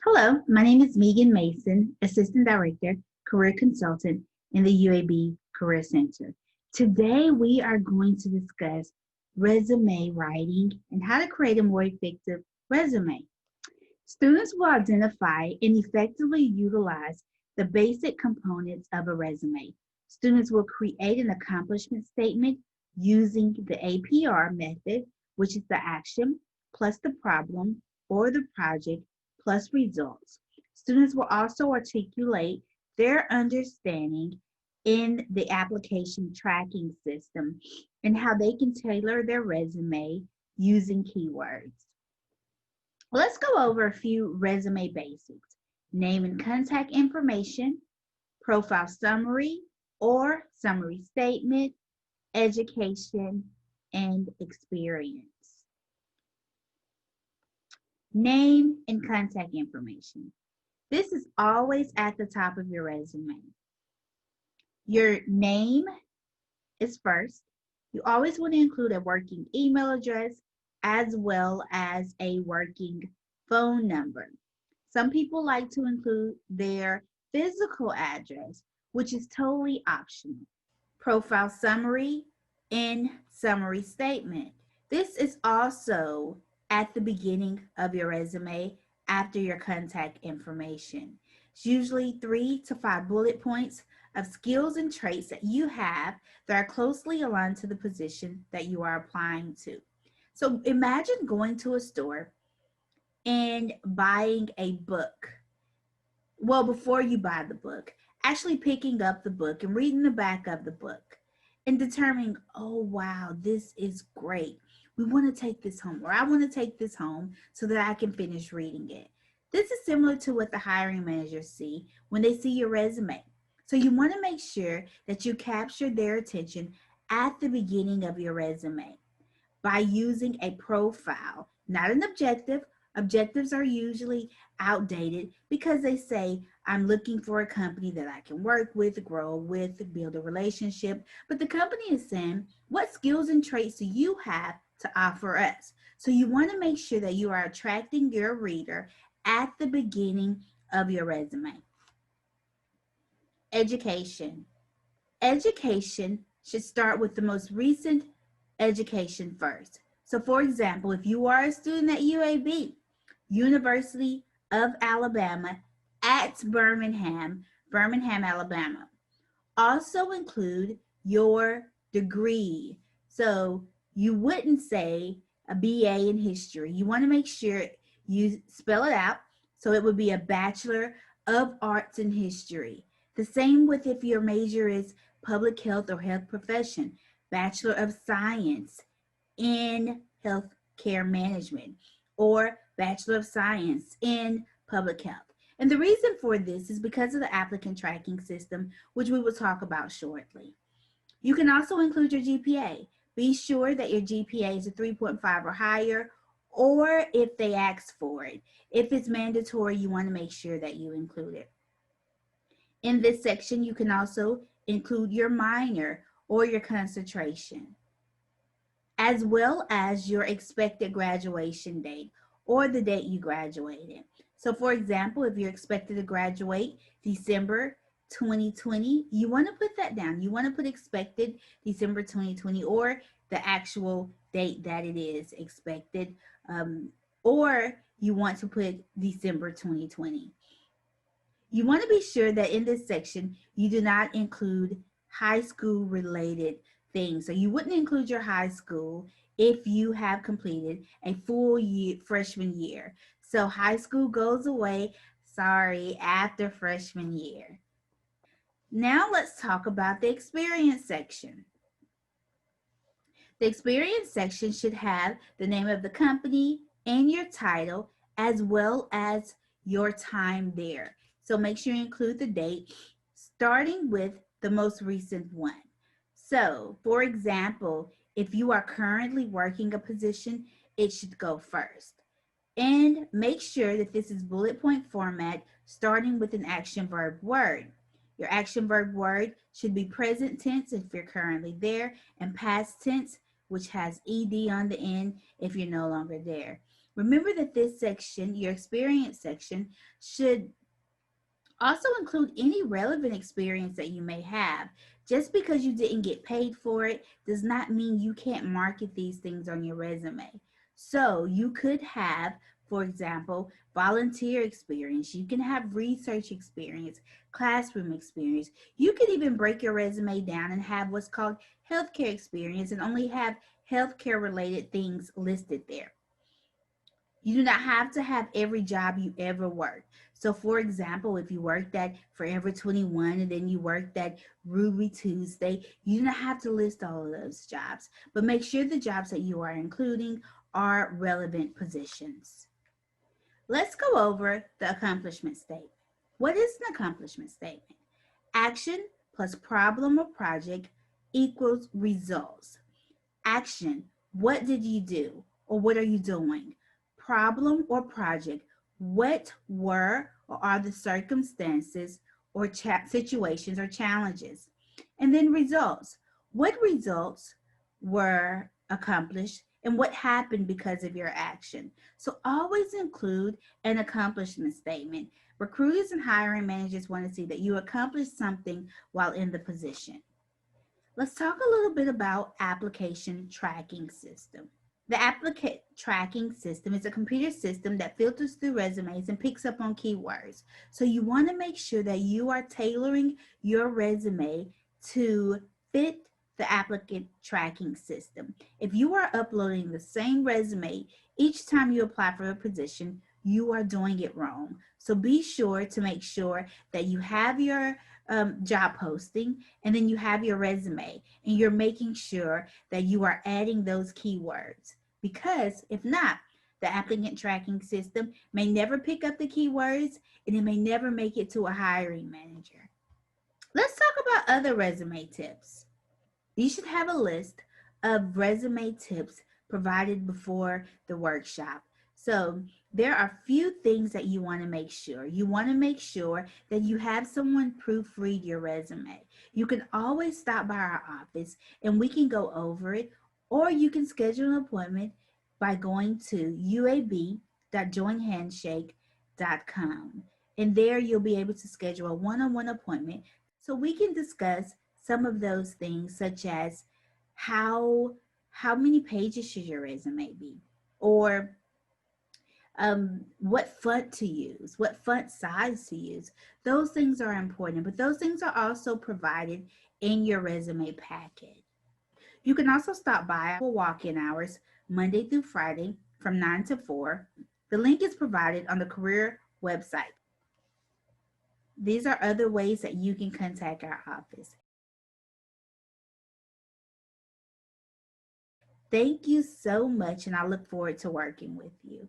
Hello, my name is Meagan Mason, Assistant Director, Career Consultant in the UAB Career Center. Today we are going to discuss resume writing and how to create a more effective resume. Students will identify and effectively utilize the basic components of a resume. Students will create an accomplishment statement using the APR method, which is the action plus the problem or the project plus results. Students will also articulate their understanding in the application tracking system and how they can tailor their resume using keywords. Let's go over a few resume basics: name and contact information, profile summary or summary statement, education, and experience. Name and contact information. This is always at the top of your resume. Your name is first. You always want to include a working email address as well as a working phone number. Some people like to include their physical address, which is totally optional. Profile summary and summary statement. This is also at the beginning of your resume after your contact information. It's usually 3 to 5 bullet points of skills and traits that you have that are closely aligned to the position that you are applying to. So imagine going to a store and buying a book. Well, before you buy the book, actually picking up the book and reading the back of the book and determining, oh, wow, this is great. We want to take this home, or I want to take this home so that I can finish reading it. This is similar to what the hiring managers see when they see your resume. So you want to make sure that you capture their attention at the beginning of your resume by using a profile, not an objective. Objectives are usually outdated because they say, I'm looking for a company that I can work with, grow with, build a relationship. But the company is saying, what skills and traits do you have to offer us? So you want to make sure that you are attracting your reader at the beginning of your resume. Education. Education should start with the most recent education first. So for example, if you are a student at UAB, University of Alabama at Birmingham, Alabama, also include your degree. So you wouldn't say a BA in history. You want to make sure you spell it out. So it would be a Bachelor of Arts in History. The same with if your major is public health or health profession, Bachelor of Science in Healthcare Management, or Bachelor of Science in Public Health. And the reason for this is because of the applicant tracking system, which we will talk about shortly. You can also include your GPA. Be sure that your GPA is a 3.5 or higher, or if they ask for it. If it's mandatory, you want to make sure that you include it. In this section, you can also include your minor or your concentration, as well as your expected graduation date or the date you graduated. So for example, if you're expected to graduate December 2020, you want to put that down. You want to put expected December 2020 or the actual date that it is expected, or you want to put December 2020. You want to be sure that in this section, you do not include high school related things. So you wouldn't include your high school if you have completed a full year, freshman year. So high school goes away, sorry, after freshman year. Now let's talk about the experience section. The experience section should have the name of the company and your title, as well as your time there. So make sure you include the date, starting with the most recent one. So, for example, if you are currently working a position, it should go first. And make sure that this is bullet point format, starting with an action verb word. Your action verb word should be present tense if you're currently there, and past tense which has ED on the end if you're no longer there. Remember that this section, your experience section, should also include any relevant experience that you may have. Just because you didn't get paid for it does not mean you can't market these things on your resume. So you could have, for example, volunteer experience. You can have research experience, classroom experience. You could even break your resume down and have what's called healthcare experience and only have healthcare related things listed there. You do not have to have every job you ever worked. So for example, if you worked at Forever 21 and then you worked at Ruby Tuesday, you do not have to list all of those jobs, but make sure the jobs that you are including are relevant positions. Let's go over the accomplishment statement. What is an accomplishment statement? Action plus problem or project equals results. Action, what did you do or what are you doing? Problem or project, what were or are the circumstances or situations or challenges? And then results, what results were accomplished and what happened because of your action? So always include an accomplishment statement. Recruiters and hiring managers want to see that you accomplished something while in the position. Let's talk a little bit about application tracking system. The applicant tracking system is a computer system that filters through resumes and picks up on keywords. So you want to make sure that you are tailoring your resume to fit the applicant tracking system. If you are uploading the same resume each time you apply for a position, you are doing it wrong. So be sure to make sure that you have your job posting and then you have your resume and you're making sure that you are adding those keywords, because if not, the applicant tracking system may never pick up the keywords and it may never make it to a hiring manager. Let's talk about other resume tips. You should have a list of resume tips provided before the workshop. So there are a few things that you want to make sure. You want to make sure that you have someone proofread your resume. You can always stop by our office and we can go over it, or you can schedule an appointment by going to uab.joinhandshake.com. And there you'll be able to schedule a one-on-one appointment so we can discuss some of those things, such as how many pages should your resume be, or what font to use, what font size to use. Those things are important, but those things are also provided in your resume packet. You can also stop by our walk-in hours Monday through Friday from 9 to 4. The link is provided on the career website. These are other ways that you can contact our office. Thank you so much, and I look forward to working with you.